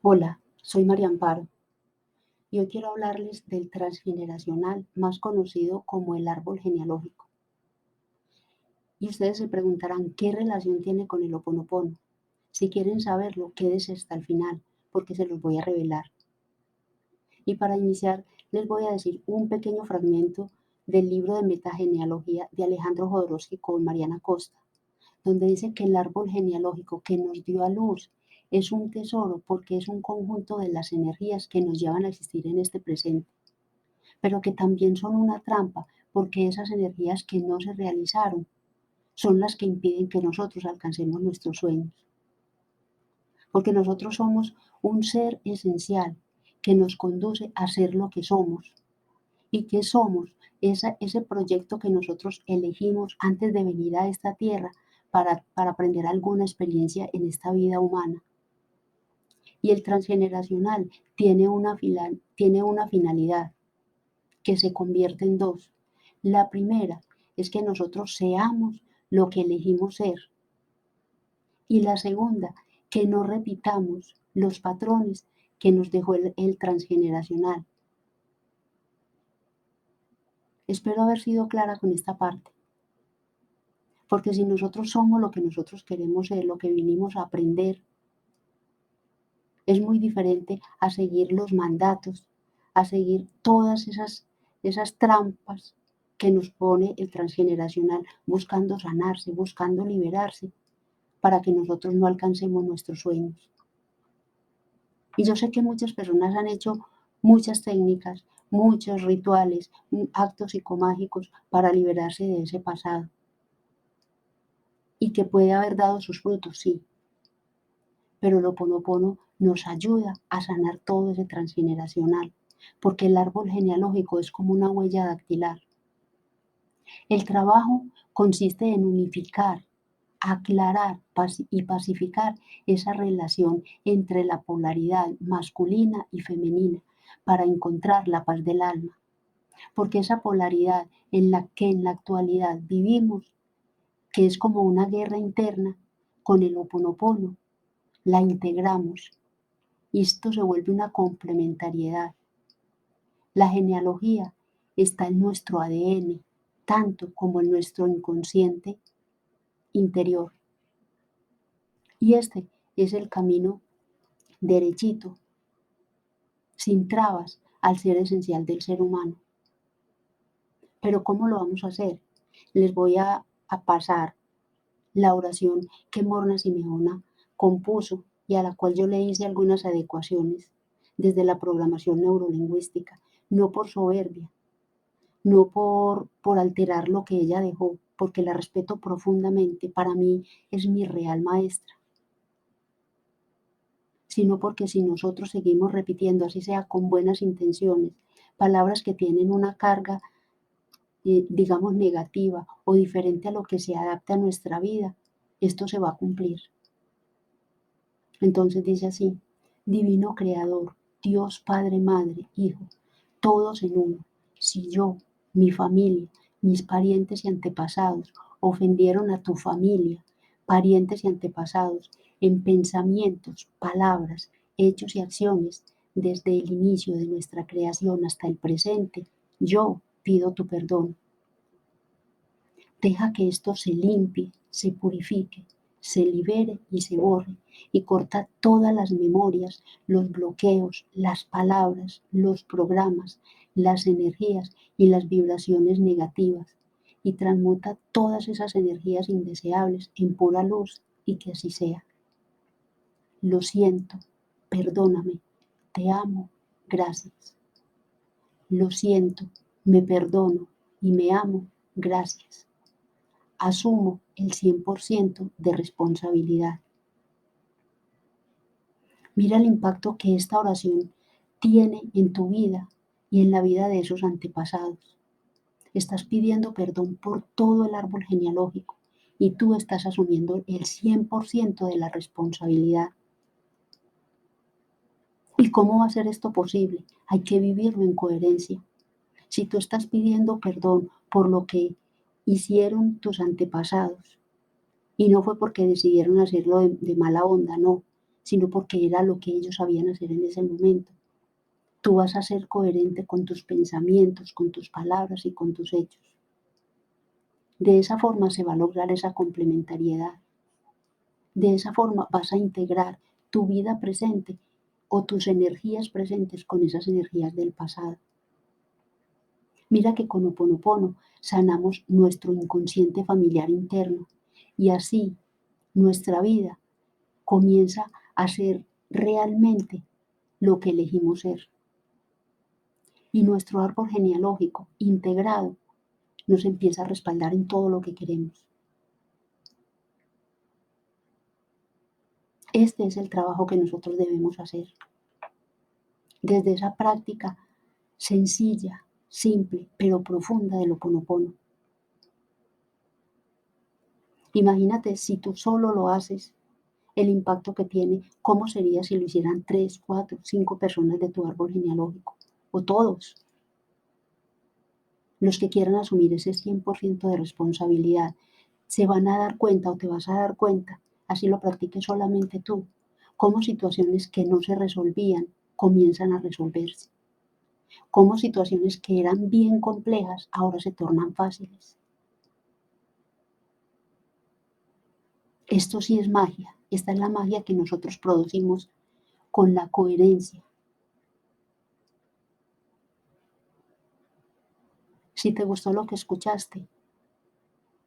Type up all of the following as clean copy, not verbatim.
Hola, soy María Amparo y hoy quiero hablarles del transgeneracional, más conocido como el árbol genealógico. Y ustedes se preguntarán qué relación tiene con el Hoponopono. Si quieren saberlo, quédense hasta el final, porque se los voy a revelar. Y para iniciar, les voy a decir un pequeño fragmento del libro de metagenealogía de Alejandro Jodorowsky con Mariana Costa, donde dice que el árbol genealógico que nos dio a luz es un tesoro porque es un conjunto de las energías que nos llevan a existir en este presente, pero que también son una trampa porque esas energías que no se realizaron son las que impiden que nosotros alcancemos nuestros sueños. Porque nosotros somos un ser esencial que nos conduce a ser lo que somos. ¿Y que somos? Ese proyecto que nosotros elegimos antes de venir a esta tierra para aprender alguna experiencia en esta vida humana. Y el transgeneracional tiene una finalidad que se convierte en dos. La primera es que nosotros seamos lo que elegimos ser. Y la segunda, que no repitamos los patrones que nos dejó el transgeneracional. Espero haber sido clara con esta parte, porque si nosotros somos lo que nosotros queremos ser, lo que vinimos a aprender, es muy diferente a seguir los mandatos, a seguir todas esas trampas que nos pone el transgeneracional buscando sanarse, buscando liberarse, para que nosotros no alcancemos nuestros sueños. Y yo sé que muchas personas han hecho muchas técnicas, muchos rituales, actos psicomágicos para liberarse de ese pasado y que puede haber dado sus frutos, sí, pero el Ho'oponopono nos ayuda a sanar todo ese transgeneracional, porque el árbol genealógico es como una huella dactilar. El trabajo consiste en unificar, aclarar y pacificar esa relación entre la polaridad masculina y femenina para encontrar la paz del alma, porque esa polaridad en la que en la actualidad vivimos, que es como una guerra interna, con el Ho'oponopono la integramos y esto se vuelve una complementariedad. La genealogía está en nuestro ADN, tanto como en nuestro inconsciente interior. Y este es el camino derechito, sin trabas, al ser esencial del ser humano. Pero ¿cómo lo vamos a hacer? Les voy a pasar la oración que Morna Simeona compuso y a la cual yo le hice algunas adecuaciones desde la programación neurolingüística, no por soberbia, no por alterar lo que ella dejó, porque la respeto profundamente, para mí es mi real maestra, sino porque si nosotros seguimos repitiendo, así sea con buenas intenciones, palabras que tienen una carga, digamos, negativa o diferente a lo que se adapta a nuestra vida, esto se va a cumplir. Entonces dice así: Divino Creador, Dios Padre, Madre, Hijo, todos en uno. Si yo, mi familia, mis parientes y antepasados ofendieron a tu familia, parientes y antepasados, en pensamientos, palabras, hechos y acciones, desde el inicio de nuestra creación hasta el presente, yo pido tu perdón. Deja que esto se limpie, se purifique, se libere y se borre, y corta todas las memorias, los bloqueos, las palabras, los programas, las energías y las vibraciones negativas, y transmuta todas esas energías indeseables en pura luz, y que así sea. Lo siento, perdóname, te amo, gracias. Lo siento, me perdono y me amo, gracias. Asumo el 100% de responsabilidad. Mira el impacto que esta oración tiene en tu vida y en la vida de esos antepasados. Estás pidiendo perdón por todo el árbol genealógico y tú estás asumiendo el 100% de la responsabilidad. ¿Y cómo va a ser esto posible? Hay que vivirlo en coherencia. Si tú estás pidiendo perdón por lo que hicieron tus antepasados, y no fue porque decidieron hacerlo de mala onda, no, sino porque era lo que ellos sabían hacer en ese momento. Tú vas a ser coherente con tus pensamientos, con tus palabras y con tus hechos. De esa forma se va a lograr esa complementariedad. De esa forma vas a integrar tu vida presente o tus energías presentes con esas energías del pasado. Mira que con Ho'oponopono sanamos nuestro inconsciente familiar interno y así nuestra vida comienza a ser realmente lo que elegimos ser. Y nuestro árbol genealógico integrado nos empieza a respaldar en todo lo que queremos. Este es el trabajo que nosotros debemos hacer. Desde esa práctica sencilla, simple, pero profunda del Ho'oponopono. Imagínate si tú solo lo haces, el impacto que tiene, cómo sería si lo hicieran 3, 4, 5 personas de tu árbol genealógico, o todos. Los que quieran asumir ese 100% de responsabilidad, se van a dar cuenta o te vas a dar cuenta, así lo practiques solamente tú, cómo situaciones que no se resolvían comienzan a resolverse, cómo situaciones que eran bien complejas ahora se tornan fáciles. Esto sí es magia, esta es la magia que nosotros producimos con la coherencia. Si te gustó lo que escuchaste,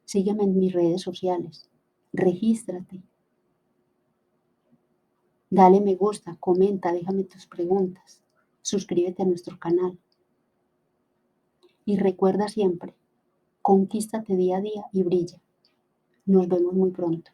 sígueme en mis redes sociales, regístrate, dale me gusta, comenta, déjame tus preguntas, suscríbete a nuestro canal y recuerda siempre, conquístate día a día y brilla. Nos vemos muy pronto.